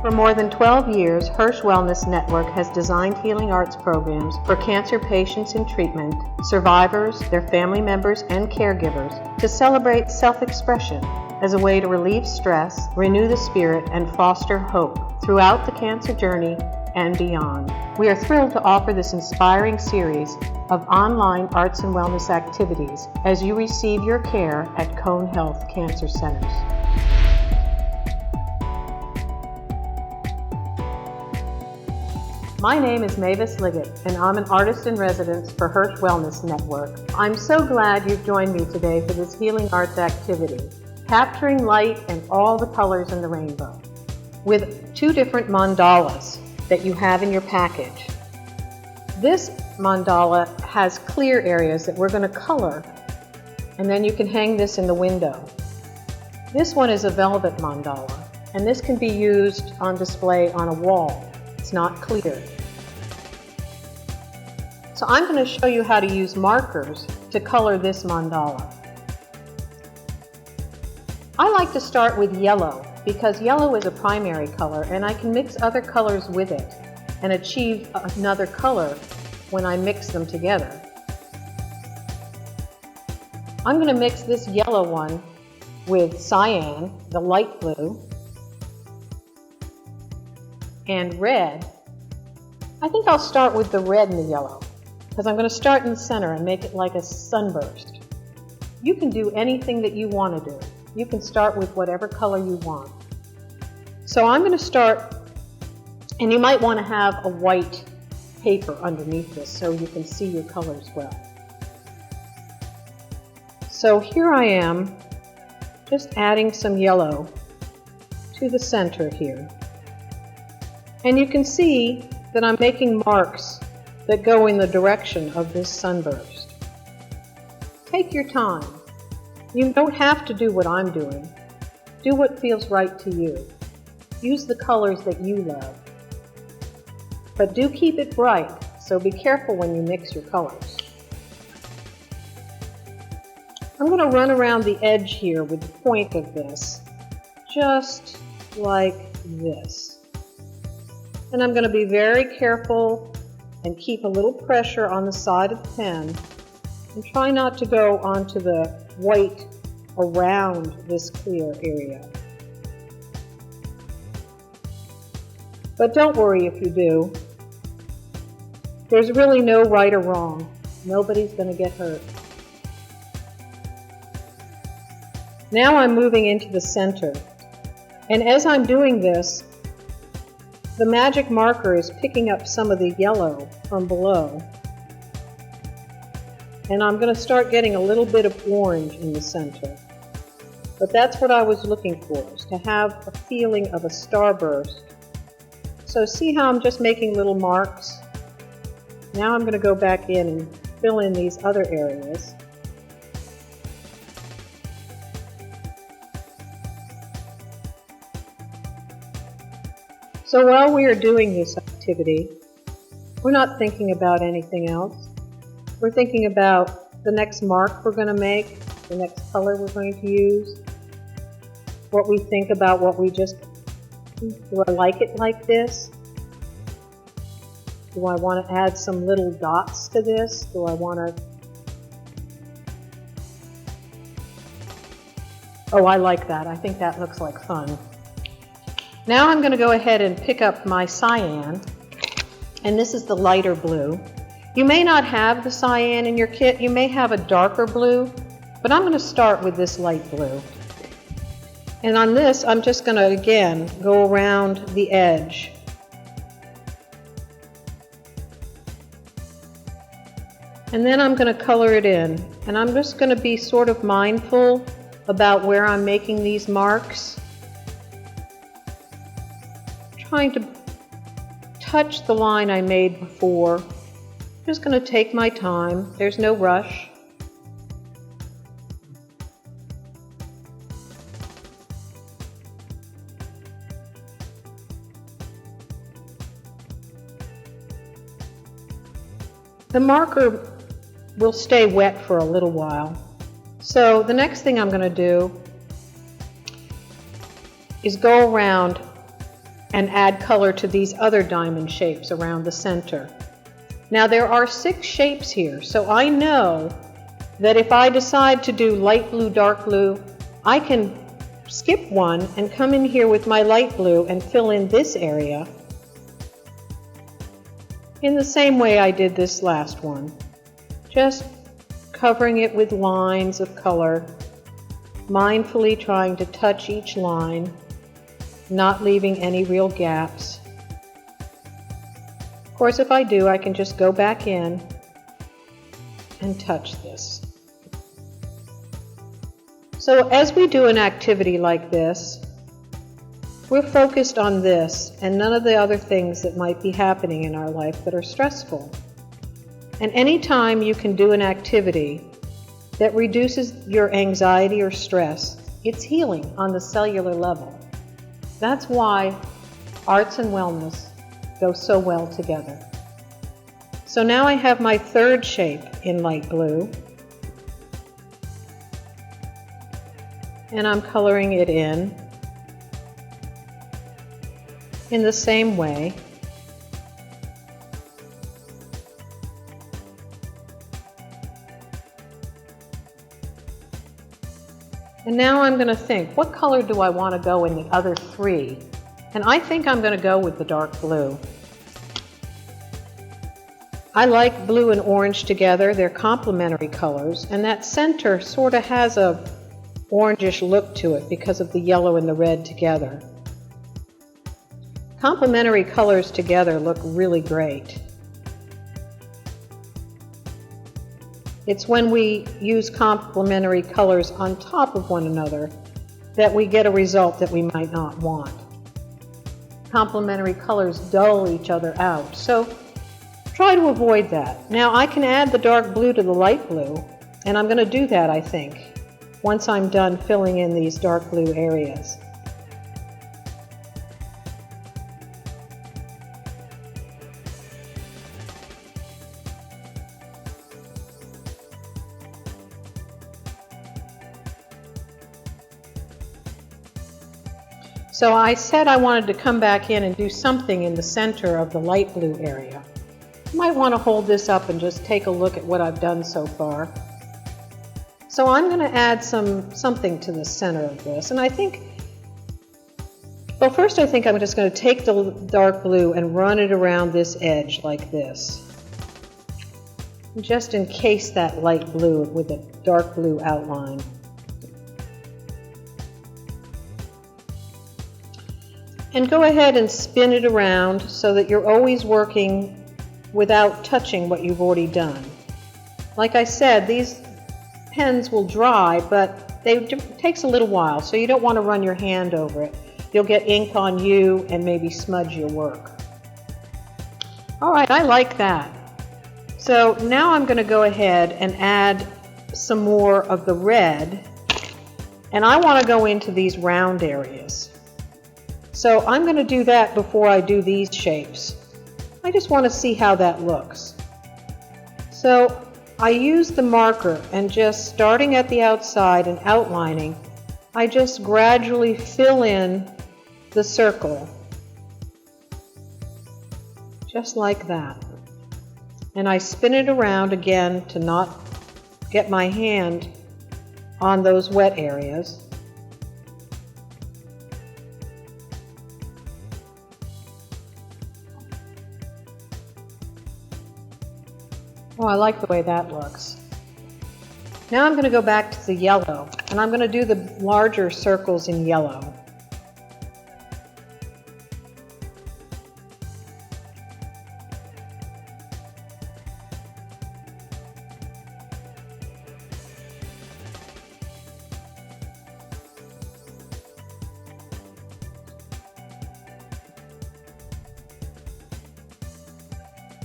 For more than 12 years, Hirsch Wellness Network has designed healing arts programs for cancer patients in treatment, survivors, their family members, and caregivers to celebrate self-expression as a way to relieve stress, renew the spirit, and foster hope throughout the cancer journey and beyond. We are thrilled to offer this inspiring series of online arts and wellness activities as you receive your care at Cone Health Cancer Centers. My name is Mavis Liggett, and I'm an artist in residence for Hirsch Wellness Network. I'm so glad you've joined me today for this healing arts activity, capturing light and all the colors in the rainbow, with 2 different mandalas that you have in your package. This mandala has clear areas that we're going to color, and then you can hang this in the window. This one is a velvet mandala, and this can be used on display on a wall. It's not clear. So I'm going to show you how to use markers to color this mandala. I like to start with yellow because yellow is a primary color and I can mix other colors with it and achieve another color when I mix them together. I'm going to mix this yellow one with cyan, the light blue, and red. I think I'll start with the red and the yellow because I'm going to start in the center and make it like a sunburst. You can do anything that you want to do. You can start with whatever color you want. So I'm going to start, and you might want to have a white paper underneath this so you can see your colors well. So here I am, just adding some yellow to the center here. And you can see that I'm making marks that go in the direction of this sunburst. Take your time. You don't have to do what I'm doing. Do what feels right to you. Use the colors that you love. But do keep it bright, so be careful when you mix your colors. I'm going to run around the edge here with the point of this, just like this. And I'm going to be very careful and keep a little pressure on the side of the pen and try not to go onto the white around this clear area. But don't worry if you do. There's really no right or wrong. Nobody's going to get hurt. Now I'm moving into the center. And as I'm doing this, the magic marker is picking up some of the yellow from below. And I'm going to start getting a little bit of orange in the center. But that's what I was looking for, is to have a feeling of a starburst. So see how I'm just making little marks? Now I'm going to go back in and fill in these other areas. So while we are doing this activity, we're not thinking about anything else. We're thinking about the next mark we're going to make, the next color we're going to use, what we think about what we just, do I like it like this? Do I want to add some little dots to this? Do I want to, oh, I like that. I think that looks like fun. Now I'm going to go ahead and pick up my cyan, and this is the lighter blue. You may not have the cyan in your kit, you may have a darker blue, but I'm going to start with this light blue. And on this, I'm just going to, again, go around the edge. And then I'm going to color it in. And I'm just going to be sort of mindful about where I'm making these marks. Trying to touch the line I made before. I'm just going to take my time. There's no rush. The marker will stay wet for a little while. So the next thing I'm going to do is go around and add color to these other diamond shapes around the center. Now there are 6 shapes here, so I know that if I decide to do light blue, dark blue, I can skip one and come in here with my light blue and fill in this area in the same way I did this last one. Just covering it with lines of color, mindfully trying to touch each line, not leaving any real gaps. Of course, if I do, I can just go back in and touch this. So as we do an activity like this, we're focused on this and none of the other things that might be happening in our life that are stressful. And anytime you can do an activity that reduces your anxiety or stress, it's healing on the cellular level. That's why arts and wellness go so well together. So now I have my 3rd shape in light blue, and I'm coloring it in the same way. And now I'm going to think, what color do I want to go in the other 3? And I think I'm going to go with the dark blue. I like blue and orange together. They're complementary colors, and that center sort of has a orangish look to it because of the yellow and the red together. Complementary colors together look really great. It's when we use complementary colors on top of one another that we get a result that we might not want. Complementary colors dull each other out, so try to avoid that. Now I can add the dark blue to the light blue, and I'm going to do that, I think, once I'm done filling in these dark blue areas. So I said I wanted to come back in and do something in the center of the light blue area. You might want to hold this up and just take a look at what I've done so far. So I'm going to add something to the center of this, and I think, well, first I think I'm just going to take the dark blue and run it around this edge like this, just encase that light blue with a dark blue outline. And go ahead and spin it around so that you're always working without touching what you've already done. Like I said, these pens will dry, but it takes a little while, so you don't want to run your hand over it. You'll get ink on you and maybe smudge your work. All right, I like that. So now I'm going to go ahead and add some more of the red, and I want to go into these round areas. So I'm going to do that before I do these shapes. I just want to see how that looks. So I use the marker and just starting at the outside and outlining, I just gradually fill in the circle. Just like that. And I spin it around again to not get my hand on those wet areas. Oh, I like the way that looks. Now I'm going to go back to the yellow, and I'm going to do the larger circles in yellow.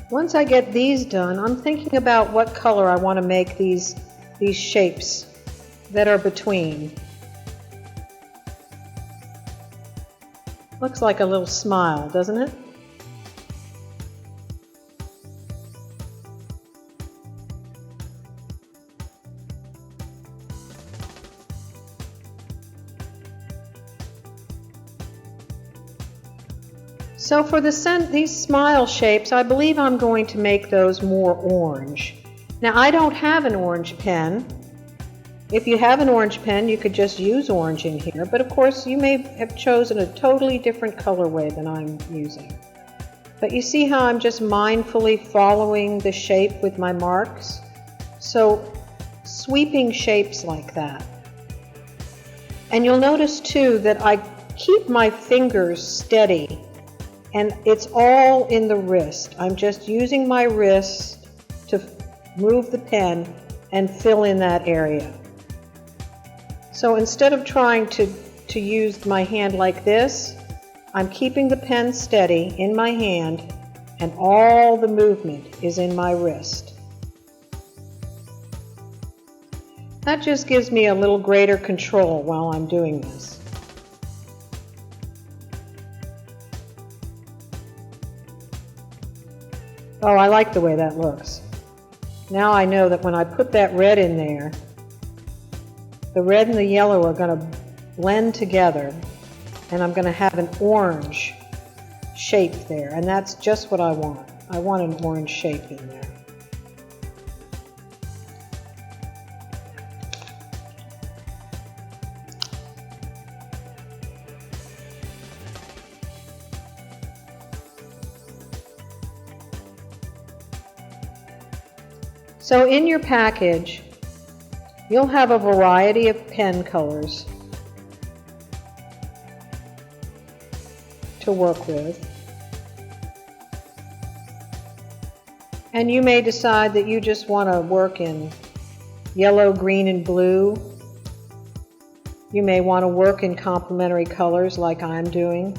Once I get these done, I'm thinking about what color I want to make these shapes that are between. Looks like a little smile, doesn't it? So for these smile shapes, I believe I'm going to make those more orange. Now I don't have an orange pen. If you have an orange pen, you could just use orange in here, but of course you may have chosen a totally different colorway than I'm using. But you see how I'm just mindfully following the shape with my marks? So sweeping shapes like that. And you'll notice too that I keep my fingers steady, and it's all in the wrist. I'm just using my wrist to move the pen and fill in that area. So instead of trying to use my hand like this, I'm keeping the pen steady in my hand, and all the movement is in my wrist. That just gives me a little greater control while I'm doing this. Oh, I like the way that looks. Now I know that when I put that red in there, the red and the yellow are going to blend together, and I'm going to have an orange shape there, and that's just what I want. I want an orange shape in there. So in your package, you'll have a variety of pen colors to work with. And you may decide that you just want to work in yellow, green, and blue. You may want to work in complementary colors like I'm doing,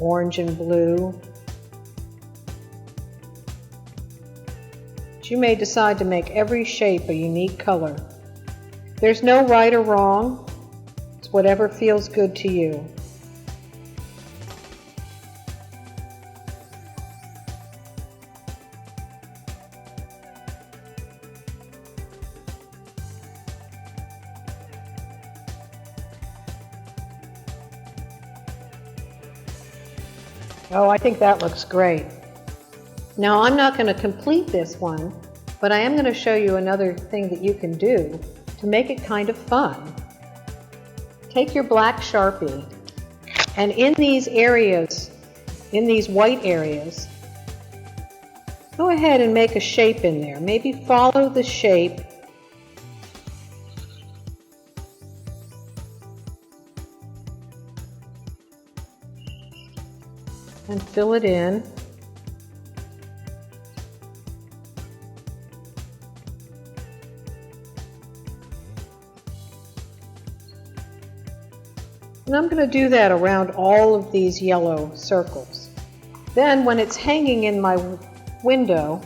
orange and blue. You may decide to make every shape a unique color. There's no right or wrong. It's whatever feels good to you. Oh, I think that looks great. Now I'm not going to complete this one, but I am going to show you another thing that you can do to make it kind of fun. Take your black Sharpie, and in these areas, in these white areas, go ahead and make a shape in there. Maybe follow the shape and fill it in. And I'm going to do that around all of these yellow circles. Then when it's hanging in my window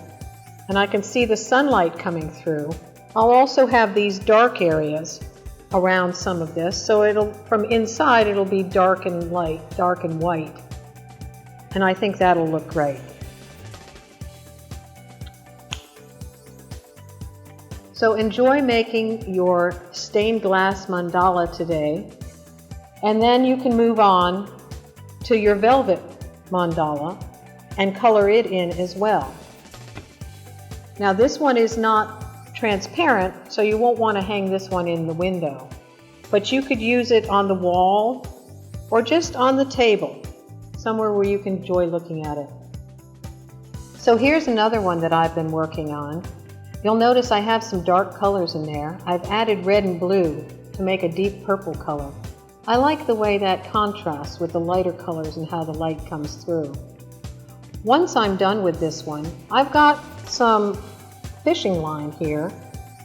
and I can see the sunlight coming through, I'll also have these dark areas around some of this, so from inside it'll be dark and light, dark and white. And I think that'll look great. So enjoy making your stained glass mandala today. And then you can move on to your velvet mandala and color it in as well. Now this one is not transparent, so you won't want to hang this one in the window. But you could use it on the wall or just on the table, somewhere where you can enjoy looking at it. So here's another one that I've been working on. You'll notice I have some dark colors in there. I've added red and blue to make a deep purple color. I like the way that contrasts with the lighter colors and how the light comes through. Once I'm done with this one, I've got some fishing line here,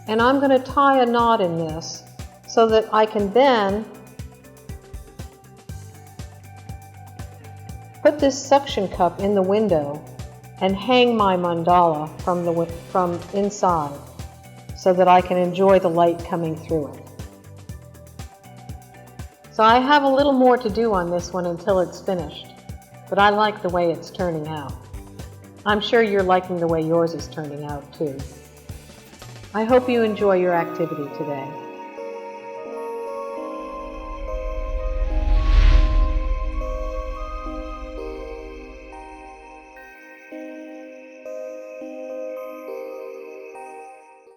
and I'm going to tie a knot in this so that I can then put this suction cup in the window and hang my mandala from inside so that I can enjoy the light coming through it. So I have a little more to do on this one until it's finished, but I like the way it's turning out. I'm sure you're liking the way yours is turning out too. I hope you enjoy your activity today.